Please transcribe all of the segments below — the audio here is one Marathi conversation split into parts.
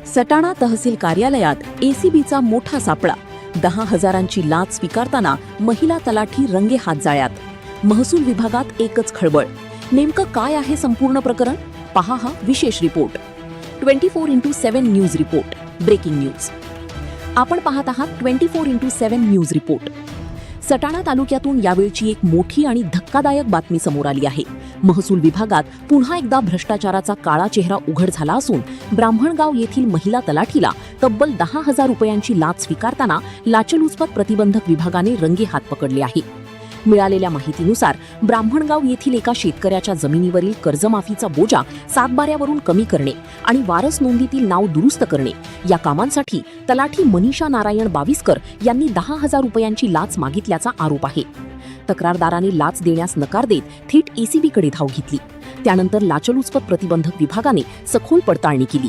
सटाणा तहसील कार्यालयात एसीबीचा मोठा सापळा. 10,000ची लाच स्वीकारताना महिला तलाठी रंगेहात जाळ्यात. महसूल विभागात एकच खळबळ. नेमकं काय आहे संपूर्ण प्रकरण? पहा हा विशेष report. 24x7 news report. Breaking news. आपण पाहत आहात 24x7 न्यूज रिपोर्ट. सटाणा तालुक्यातून यावेळची एक मोठी आणि धक्कादायक बातमी समोर आली आहे. महसूल विभागात पुन्हा एकदा भ्रष्टाचाराचा काळा चेहरा उघड झाला असून ब्राह्मणगाव येथील महिला तलाठीला तब्बल 10,000 रुपयांची लाच स्वीकारताना लाचलुचपत प्रतिबंधक विभागाने रंगेहात पकडले आहे. मिळालेल्या माहितीनुसार ब्राह्मणगाव येथील एका शेतकऱ्याच्या जमिनीवरील कर्जमाफीचा बोजा सातबाऱ्यावरून कमी करणे आणि वारस नोंदीतील नाव दुरुस्त करणे या कामांसाठी तलाठी मनीषा नारायण बाविस्कर यांनी 10,000 रुपयांची लाच मागितल्याचा आरोप आहे. तक्रारदाराने लाच देण्यास नकार देत थेट एसीबीकडे धाव घेतली. त्यानंतर लाचलुचपत प्रतिबंधक विभागाने सखोल पडताळणी केली.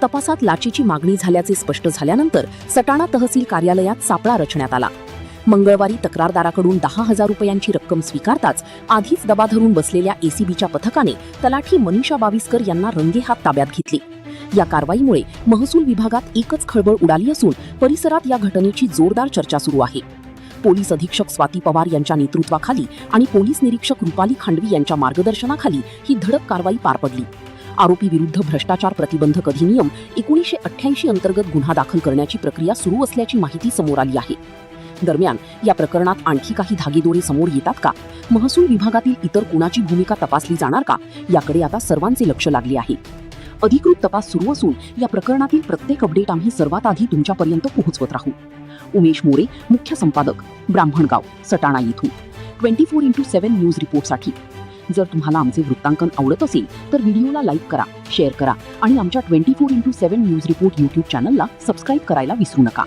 तपासात लाचेची मागणी झाल्याचे स्पष्ट झाल्यानंतर सटाणा तहसील कार्यालयात सापळा रचण्यात आला. मंगळवारी तक्रारदाराकडून 10,000 रुपयांची रक्कम स्वीकारताच आधीच दबा धरून बसलेल्या एसीबीच्या पथकाने तलाठी मनीषा बाविस्कर यांना रंगेहात ताब्यात घेतले. या कारवाईमुळे महसूल विभागात एकच खळबळ उडाली असून परिसरात या घटनेची जोरदार चर्चा सुरू आहे. पोलीस अधीक्षक स्वाती पवार यांच्या नेतृत्वाखाली आणि पोलीस निरीक्षक रुपाली खांडवी यांच्या मार्गदर्शनाखाली ही धडक कारवाई पार पडली. आरोपी विरुद्ध भ्रष्टाचार प्रतिबंधक अधिनियम 1988 अंतर्गत गुन्हा दाखल करण्याची प्रक्रिया सुरू असल्याची माहिती समोर आली आहे. दरम्यान या प्रकरणात आणखी काही धागेदोरे समोर येतात का? महसूल विभागातील इतर कुणाची भूमिका तपासली जाणार का? याकडे आता सर्वांचे लक्ष लागले आहे. अधिकृत तपास सुरू असून या प्रकरणातील प्रत्येक अपडेट आम्ही सर्वात आधी तुमच्यापर्यंत पोहोचवत राहू. उमेश मोरे, मुख्य संपादक, ब्राह्मणगाव, सटाणा येथून 24x7 न्यूज रिपोर्टसाठी. जर तुम्हाला आमचे वृत्तांकन आवडत असेल तर व्हिडिओला लाईक करा, शेअर करा आणि आमच्या 24x7 न्यूज रिपोर्ट यूट्यूब चॅनलला सबस्क्राईब करायला विसरू नका.